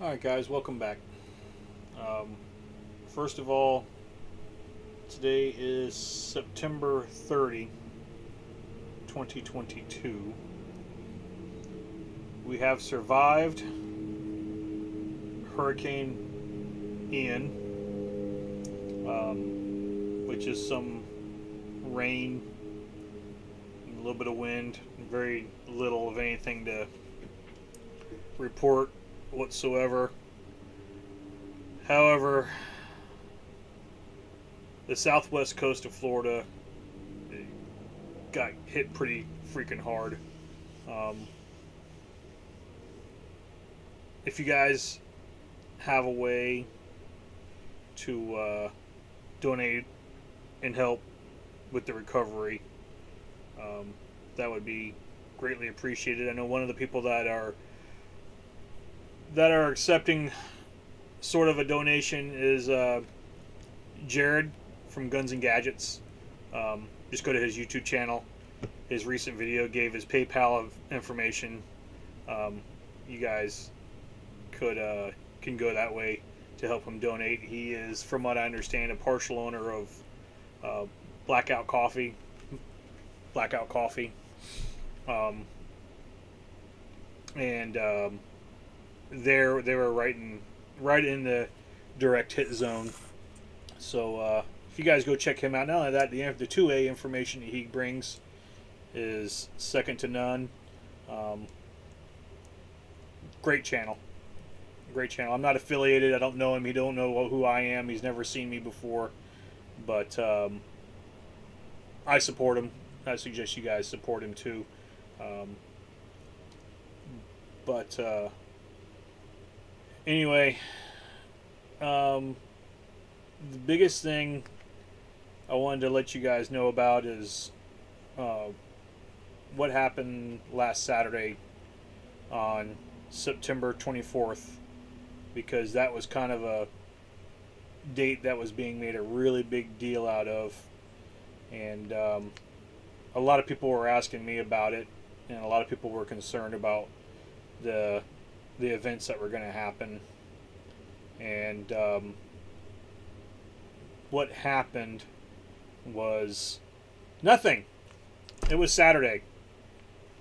Alright, guys, welcome back. Um, First of all, today is September 30, 2022. We have survived Hurricane Ian, which is some rain, and a little bit of wind, and very little of anything to report whatsoever. However, the southwest coast of Florida got hit pretty freaking hard. Um, if you guys have a way to donate and help with the recovery, um, that would be greatly appreciated. I know one of the people that are accepting sort of a donation is Jared from Guns and Gadgets. Just go to his YouTube channel. His recent video gave his PayPal information. You guys can go that way to help him donate. He is, from what I understand, a partial owner of uh, Blackout Coffee. Blackout Coffee, um, and they were right in the direct hit zone. So if you guys go check him out, not only that, the 2A information he brings is second to none. Um, great channel. Great channel. I'm not affiliated. I don't know him. He don't know who I am. He's never seen me before. But I support him. I suggest you guys support him too. Um, but anyway, um, the biggest thing I wanted to let you guys know about is uh, what happened last Saturday on September 24th, because that was kind of a date that was being made a really big deal out of. And a lot of people were asking me about it, and a lot of people were concerned about the the events that were going to happen. And what happened was nothing. It was Saturday.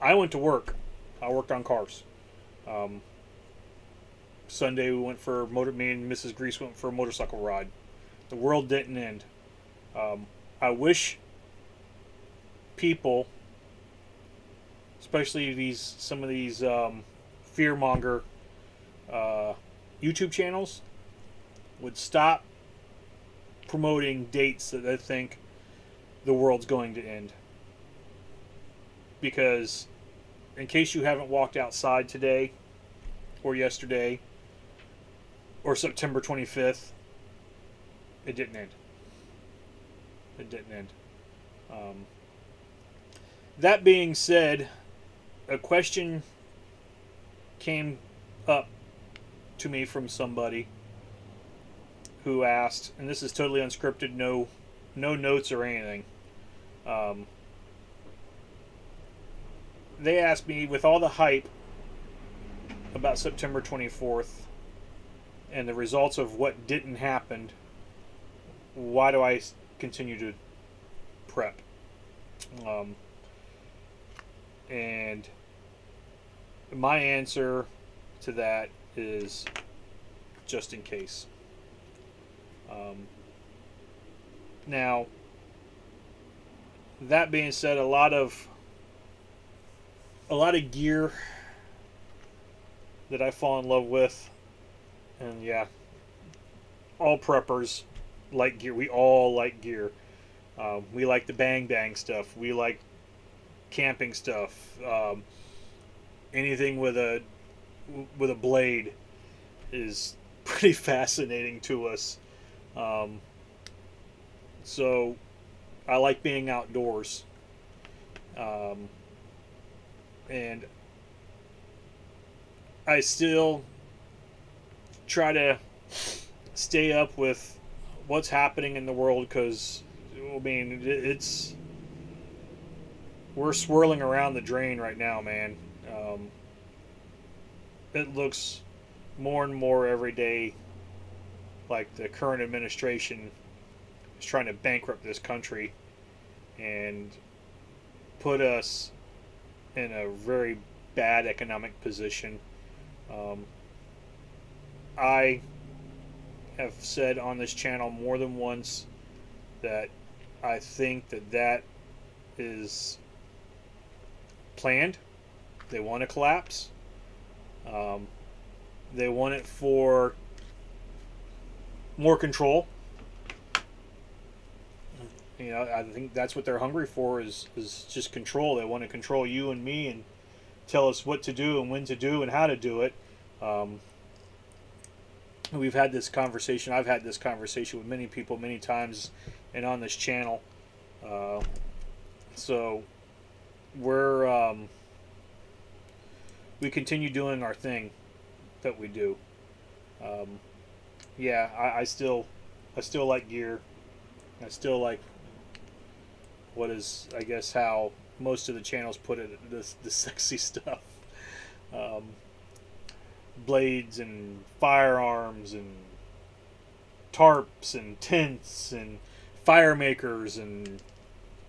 I went to work. I worked on cars. Um, Sunday we went for motor. Me and Mrs. Grease went for a motorcycle ride. The world didn't end. I wish people, especially some of these fearmonger uh, YouTube channels, would stop promoting dates that they think the world's going to end. Because, in case you haven't walked outside today, or yesterday, or September 25th, it didn't end. It didn't end. Um, that being said, a question came up to me from somebody who asked, and this is totally unscripted, no notes or anything. Um, they asked me, with all the hype about September 24th and the results of what didn't happen, why do I continue to prep? Um, and my answer to that is just in case. Um, Now, that being said, a lot of gear that I fall in love with, and yeah, all preppers like gear. We all like gear. We like the bang bang stuff. We like camping stuff. Anything with a blade is pretty fascinating to us. Um, so I like being outdoors, um, and I still try to stay up with what's happening in the world, because I mean it's we're swirling around the drain right now, man. It looks more and more every day, like the current administration is trying to bankrupt this country and put us in a very bad economic position. Um, I have said on this channel more than once that I think that that is planned. They want to collapse. Um, they want it for more control. You know, I think that's what they're hungry for is just control. They want to control you and me and tell us what to do and when to do and how to do it. Um, we've had this conversation. I've had this conversation with many people many times and on this channel. Uh, so we continue doing our thing that we do. Um, yeah, I still like gear. I still like what is, I guess, how most of the channels put it, the sexy stuff. Um, blades and firearms and tarps and tents and fire makers and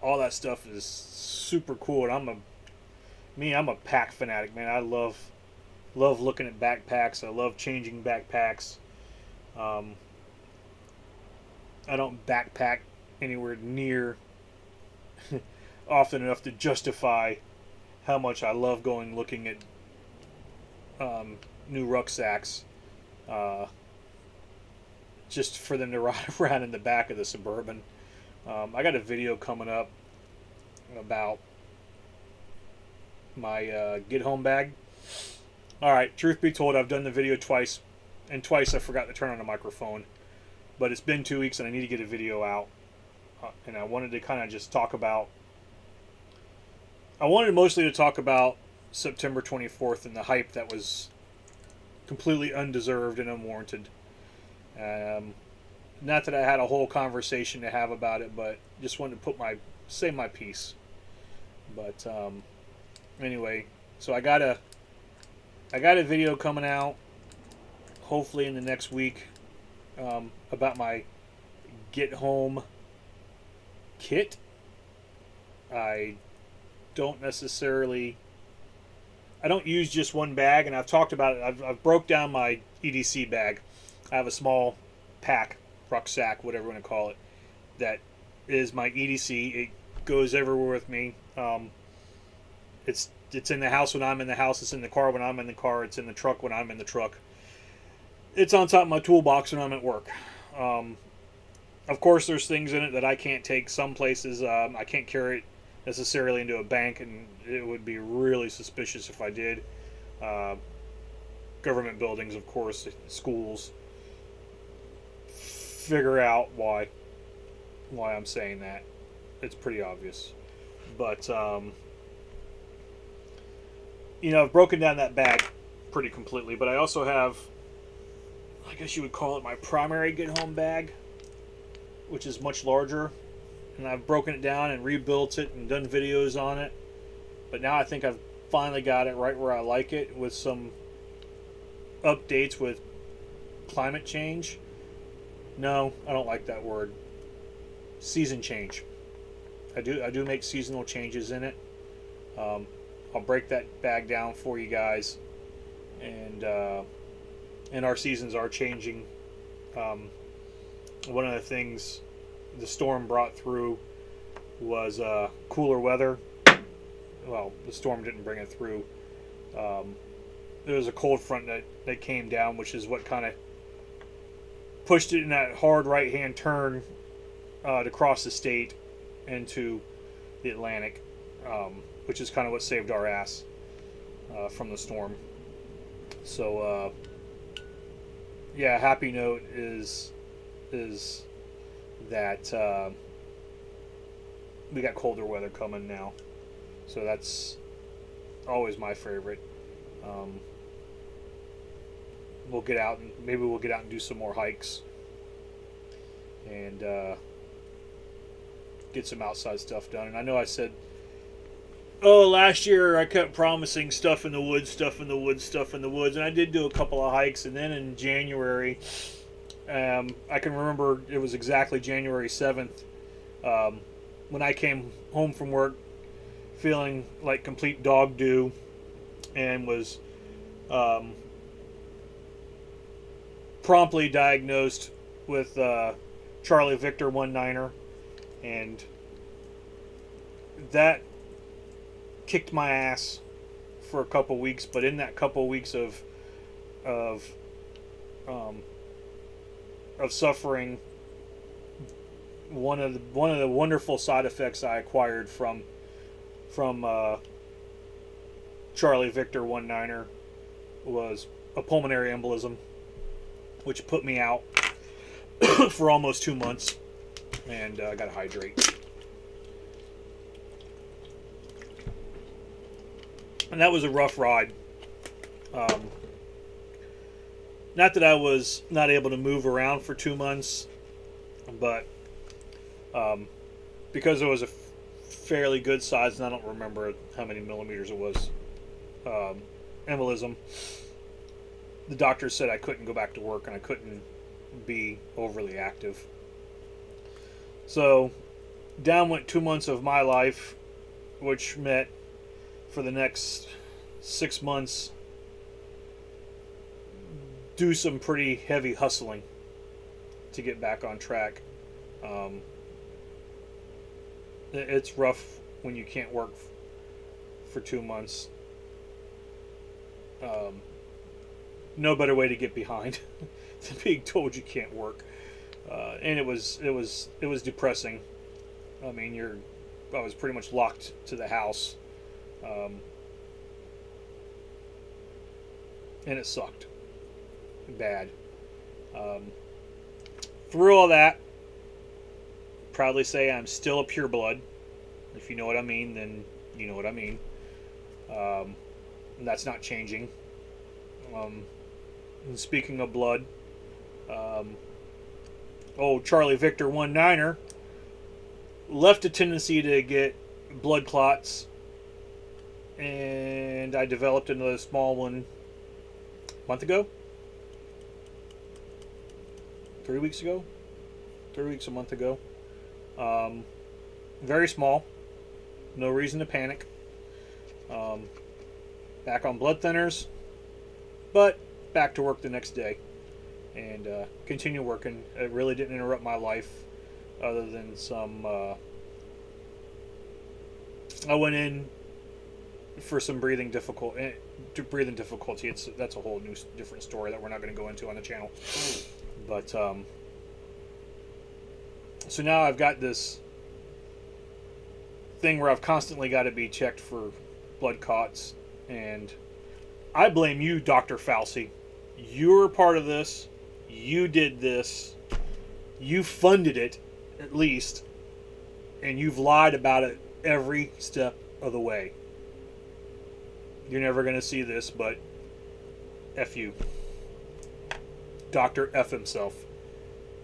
all that stuff is super cool. And I'm a pack fanatic, man. I love looking at backpacks. I love changing backpacks. Um, I don't backpack anywhere near often enough to justify how much I love going looking at new rucksacks, uh, just for them to ride around in the back of the Suburban. I got a video coming up about my get home bag. All right, truth be told, I've done the video twice, and twice I forgot to turn on the microphone. But it's been 2 weeks, and I need to get a video out. And I wanted to kind of just talk about. I wanted mostly to talk about September 24th and the hype that was completely undeserved and unwarranted. Not that I had a whole conversation to have about it, but just wanted to say my piece. But anyway, so I got a video coming out, hopefully in the next week, about my get home kit. I don't use just one bag, and I've talked about it. I've broke down my EDC bag. I have a small pack, rucksack, whatever you want to call it, that is my EDC. It goes everywhere with me. It's in the house when I'm in the house. It's in the car when I'm in the car. It's in the truck when I'm in the truck. It's on top of my toolbox when I'm at work. Of course, there's things in it that I can't take. Some places I can't carry it necessarily into a bank, and it would be really suspicious if I did. Government buildings, of course, schools. Figure out why I'm saying that. It's pretty obvious. But, I've broken down that bag pretty completely, but I also have, I guess you would call it my primary get-home bag, which is much larger. And I've broken it down and rebuilt it and done videos on it. But now I think I've finally got it right where I like it, with some updates with climate change. No, I don't like that word. Season change. I do make seasonal changes in it. I'll break that bag down for you guys, and our seasons are changing. One of the things the storm brought through was cooler weather. Well, the storm didn't bring it through. There was a cold front that came down, which is what kind of pushed it in that hard right-hand turn to cross the state into the Atlantic, which is kind of what saved our ass from the storm. So, yeah, happy note is that we got colder weather coming now. So that's always my favorite. We'll get out and maybe we'll get out and do some more hikes and get some outside stuff done. And I know I said Oh, last year I kept promising stuff in the woods, stuff in the woods, stuff in the woods, and I did do a couple of hikes. And then in January, I can remember it was exactly January 7th, um, when I came home from work feeling like complete dog doo and was um, promptly diagnosed with Charlie Victor 19er, and that kicked my ass for a couple weeks. But in that couple weeks of um, of suffering, one of the wonderful side effects I acquired from Charlie Victor 19er was a pulmonary embolism, which put me out for almost 2 months, and I got to hydrate. And that was a rough ride. Um, Not that I was not able to move around for 2 months, but because it was a fairly good size, and I don't remember how many millimeters it was, embolism, the doctor said I couldn't go back to work and I couldn't be overly active. So down went 2 months of my life, which meant for the next 6 months do some pretty heavy hustling to get back on track. Um, it's rough when you can't work for 2 months. No better way to get behind than being told you can't work, and it was depressing. I mean, I was pretty much locked to the house, and it sucked bad. Um, Through all that, proudly say I'm still a pureblood. If you know what I mean, then you know what I mean. And that's not changing. And speaking of blood, Charlie Victor 19er left a tendency to get blood clots, and I developed another small one a month ago. 3 weeks ago? 3 weeks, a month ago. Very small. No reason to panic. Back on blood thinners, but back to work the next day and continue working. It really didn't interrupt my life, other than some. I went in for some breathing difficulty. That's a whole new different story that we're not going to go into on the channel. But so now I've got this thing where I've constantly got to be checked for blood clots, and I blame you, Dr. Fauci. You were part of this. You did this. You funded it, at least, and you've lied about it every step of the way. You're never going to see this, but F you. Dr. F himself.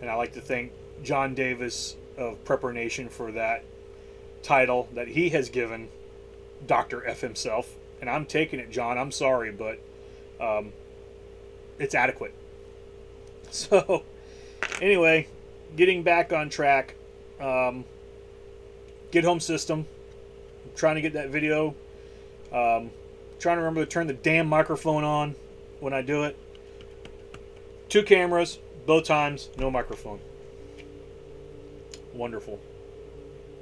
And I like to thank John Davis of Prepper Nation for that title that he has given Dr. F himself. And I'm taking it, John. I'm sorry, but it's adequate. So, anyway, getting back on track. Get home system. I'm trying to get that video. Trying to remember to turn the damn microphone on when I do it. 2 cameras, both times, no microphone. Wonderful.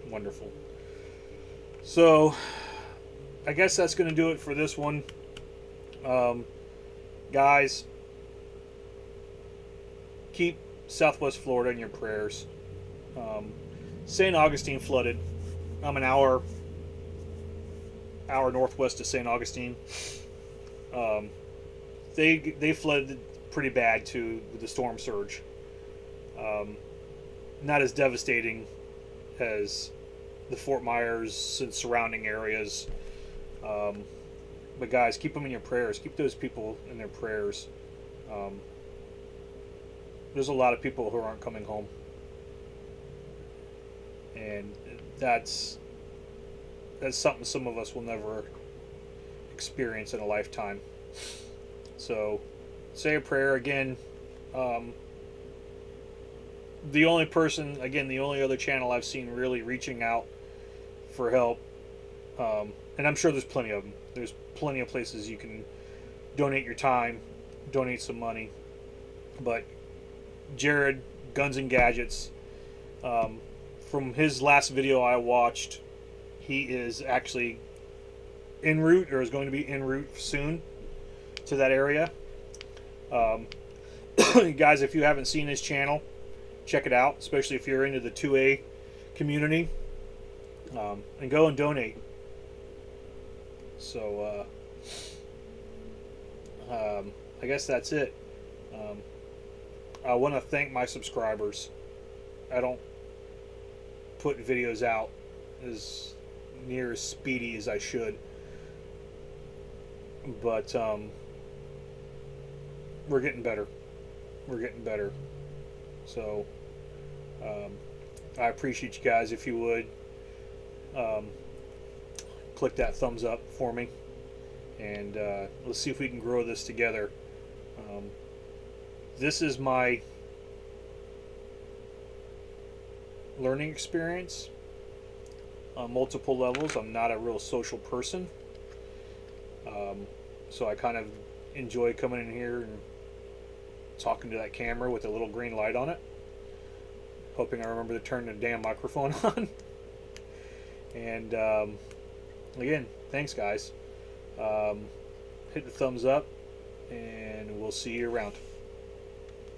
Wonderful. So, I guess that's going to do it for this one. Guys, keep Southwest Florida in your prayers. St. Augustine flooded. I'm an hour northwest of St. Augustine. They flooded pretty bad too with the storm surge. Not as devastating as the Fort Myers and surrounding areas. But guys, keep them in your prayers. Keep those people in their prayers. There's a lot of people who aren't coming home, and that's that's something some of us will never experience in a lifetime. So, say a prayer again. Um, the only person, again, the only other channel I've seen really reaching out for help, and I'm sure there's plenty of them. There's plenty of places you can donate your time, donate some money. But Jared, Guns and Gadgets, um, from his last video I watched, he is actually en route, or is going to be en route soon to that area. Um, guys, if you haven't seen his channel, check it out, especially if you're into the 2A community, and go and donate. So I guess that's it. I want to thank my subscribers. I don't put videos out as near as speedy as I should, but we're getting better. We're getting better. So I appreciate you guys. If you would click that thumbs up for me, and let's see if we can grow this together. This is my learning experience on multiple levels. I'm not a real social person, so I kind of enjoy coming in here and talking to that camera with a little green light on it, hoping I remember to turn the damn microphone on. And again, thanks guys. Hit the thumbs up, and we'll see you around.